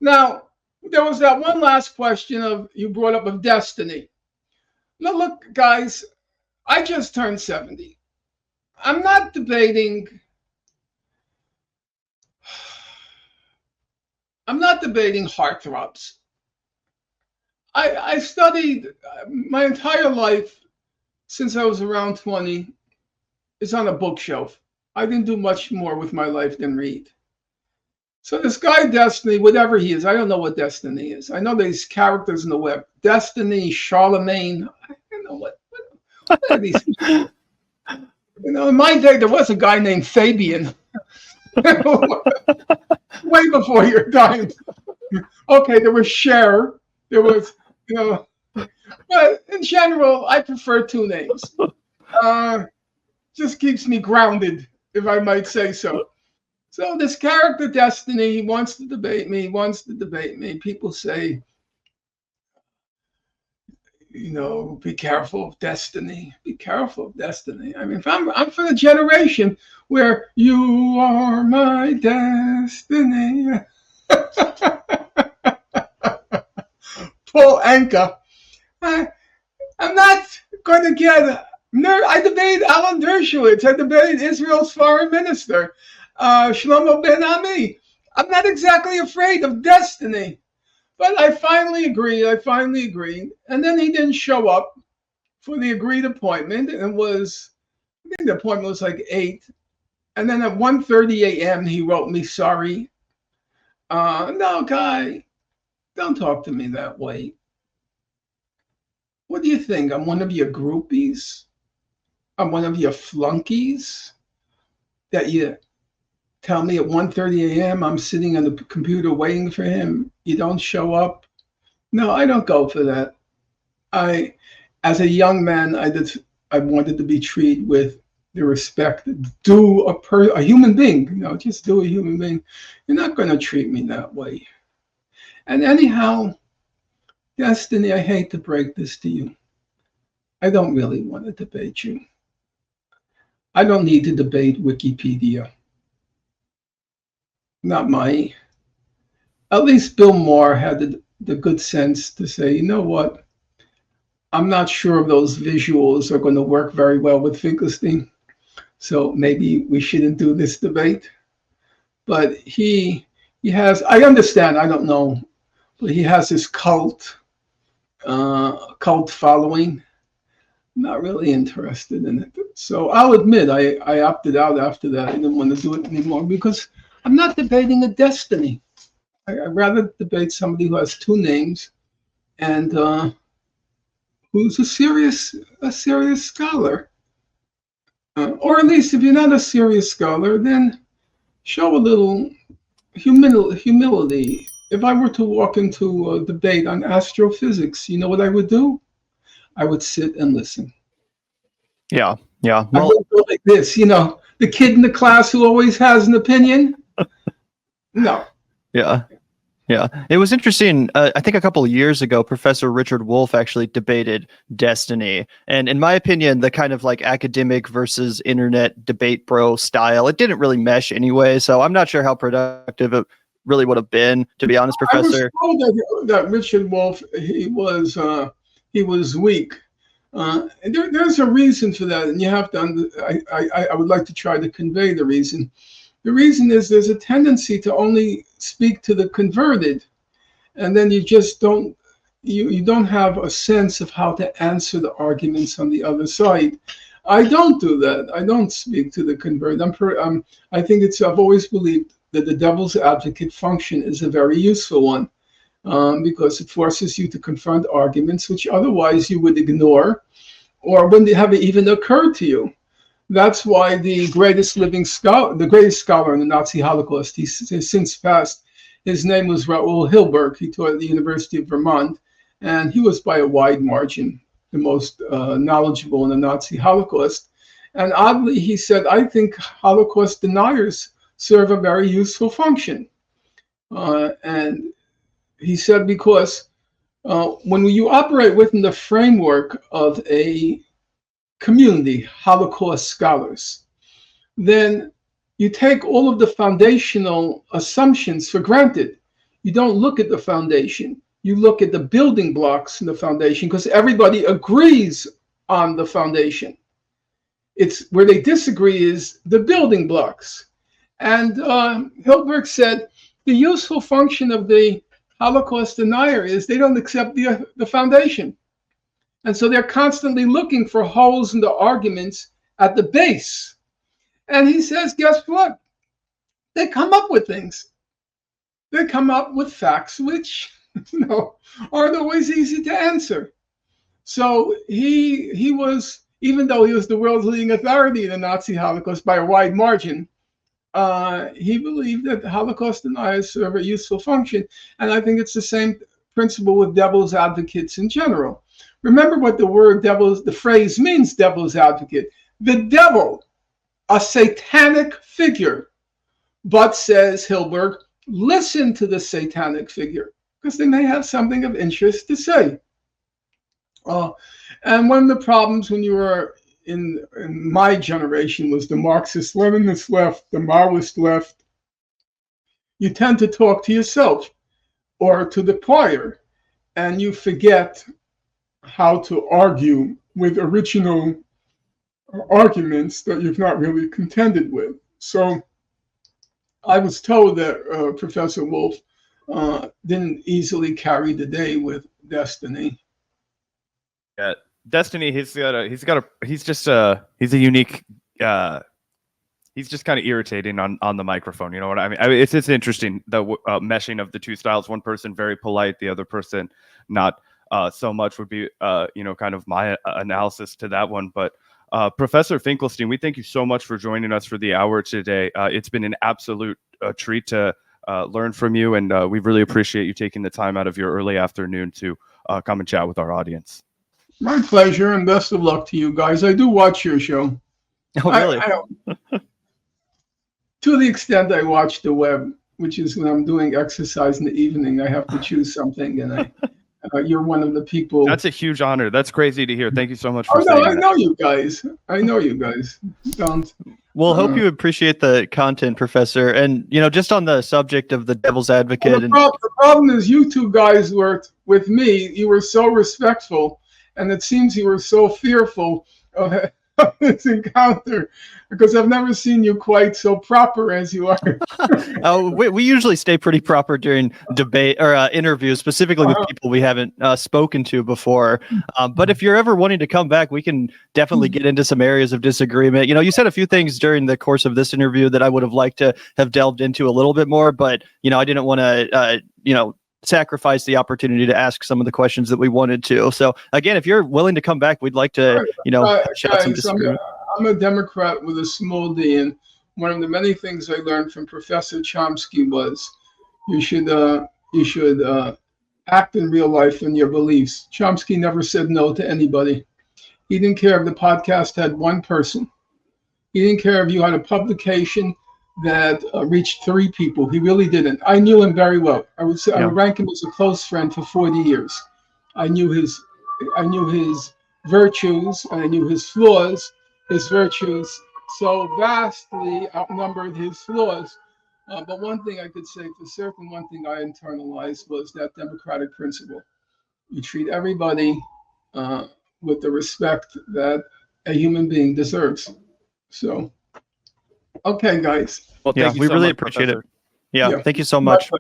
Now, there was that one last question of you brought up of destiny. Now, look, guys, I just turned 70. I'm not debating. I'm not debating heartthrobs. I studied my entire life since I was around 20 is on a bookshelf. I didn't do much more with my life than read. So this guy Destiny, whatever he is, I don't know what Destiny is. I know there's characters in the web. Destiny, Charlemagne. I don't know what are these people? In my day, there was a guy named Fabian. Way before your time. Okay, there was Cher. There was, but in general, I prefer two names. Just keeps me grounded, if I might say so. So this character Destiny, he wants to debate me, People say, be careful of destiny. Be careful of destiny. I mean, I'm from a generation where you are my destiny. Paul Anka. I'm not going to get. I debated Alan Dershowitz. I debated Israel's foreign minister, Shlomo Ben Ami. I'm not exactly afraid of destiny. But I finally agreed. And then he didn't show up for the agreed appointment. I think the appointment was like 8. And then at 1:30 a.m., he wrote me, sorry. No, Guy, don't talk to me that way. What do you think? I'm one of your groupies? I'm one of your flunkies? That you tell me at 1:30 a.m. I'm sitting on the computer waiting for him. You don't show up. No, I don't go for that. As a young man, I wanted to be treated with the respect due a human being. Just do a human being. You're not going to treat me that way. And anyhow, Destiny, I hate to break this to you. I don't really want to debate you. I don't need to debate Wikipedia. Not my. At least Bill Maher had the good sense to say, you know what? I'm not sure those visuals are going to work very well with Finkelstein. So maybe we shouldn't do this debate. But he has, I understand, I don't know, but he has this cult following. I'm not really interested in it. So I'll admit I opted out after that. I didn't want to do it anymore because I'm not debating a destiny. I'd rather debate somebody who has two names and who's a serious scholar. Or at least if you're not a serious scholar, then show a little humility. If I were to walk into a debate on astrophysics, you know what I would do? I would sit and listen. Yeah. Well, I would go like this, the kid in the class who always has an opinion. No. Yeah. It was interesting. I think a couple of years ago, Professor Richard Wolff actually debated destiny. And in my opinion, the kind of like academic versus internet debate bro style, it didn't really mesh anyway. So I'm not sure how productive it really would have been, to be honest, Professor. I was told that Richard Wolff, he was weak. There's a reason for that. And you have to, I would like to try to convey the reason. The reason is there's a tendency to only speak to the converted, and then you just don't have a sense of how to answer the arguments on the other side. I don't do that. I don't speak to the converted. I think I've always believed that the devil's advocate function is a very useful one because it forces you to confront arguments which otherwise you would ignore or wouldn't have even occurred to you. That's why the greatest scholar in the Nazi Holocaust, he's since passed, his name was Raoul Hilberg. He taught at the University of Vermont, and he was by a wide margin the most knowledgeable in the Nazi Holocaust. And oddly, he said, I think Holocaust deniers serve a very useful function. And he said, because when you operate within the framework of a community, Holocaust scholars, then you take all of the foundational assumptions for granted. You don't look at the foundation. You look at the building blocks in the foundation because everybody agrees on the foundation. It's where they disagree is the building blocks. And Hilberg said the useful function of the Holocaust denier is they don't accept the foundation. And so they're constantly looking for holes in the arguments at the base. And he says, guess what? They come up with things. They come up with facts which aren't always easy to answer. So he was, even though he was the world's leading authority in the Nazi Holocaust by a wide margin, he believed that the Holocaust deniers serve a useful function. And I think it's the same principle with devil's advocates in general. Remember what the phrase means, devil's advocate. The devil, a satanic figure, but says Hilberg, listen to the satanic figure because they may have something of interest to say. And one of the problems when you were in my generation was the Marxist-Leninist left, the Maoist left. You tend to talk to yourself or to the choir, and you forget how to argue with original arguments that you've not really contended with. So I was told that Professor Wolf didn't easily carry the day with Destiny. Yeah, Destiny. He's just a unique. He's just kind of irritating on the microphone. You know what I mean? It's interesting the meshing of the two styles. One person very polite, the other person not so much would be kind of my analysis to that one. But Professor Finkelstein, we thank you so much for joining us for the hour today. It's been an absolute treat to learn from you, and we really appreciate you taking the time out of your early afternoon to come and chat with our audience. My pleasure, and best of luck to you guys. I do watch your show. Oh, really? To the extent I watch the web, which is when I'm doing exercise in the evening, I have to choose something, and you're one of the people. That's a huge honor. That's crazy to hear. Thank you so much for saying that. I know you guys. Don't. Well, hope you appreciate the content, Professor. And, just on the subject of the devil's advocate. The problem is you two guys were with me. You were so respectful, and it seems you were so fearful of this encounter because I've never seen you quite so proper as you are. We usually stay pretty proper during debate or interviews, specifically with people we haven't spoken to before. But if you're ever wanting to come back, we can definitely get into some areas of disagreement. You said a few things during the course of this interview that I would have liked to have delved into a little bit more, but I didn't want to sacrifice the opportunity to ask some of the questions that we wanted to. So again, if you're willing to come back, we'd like to, shout some disagreement. I'm a Democrat with a small d, and one of the many things I learned from Professor Chomsky was you should act in real life in your beliefs. Chomsky never said no to anybody. He didn't care if the podcast had one person. He didn't care if you had a publication that reached 3 people. He really didn't. I knew him very well. I would say I would rank him as a close friend for 40 years. I knew his virtues, and I knew his flaws. His virtues so vastly outnumbered his flaws. But one thing I could say for certain, one thing I internalized was that democratic principle. You treat everybody with the respect that a human being deserves. So, okay, guys. Well, we really appreciate it. Yeah, thank you so much.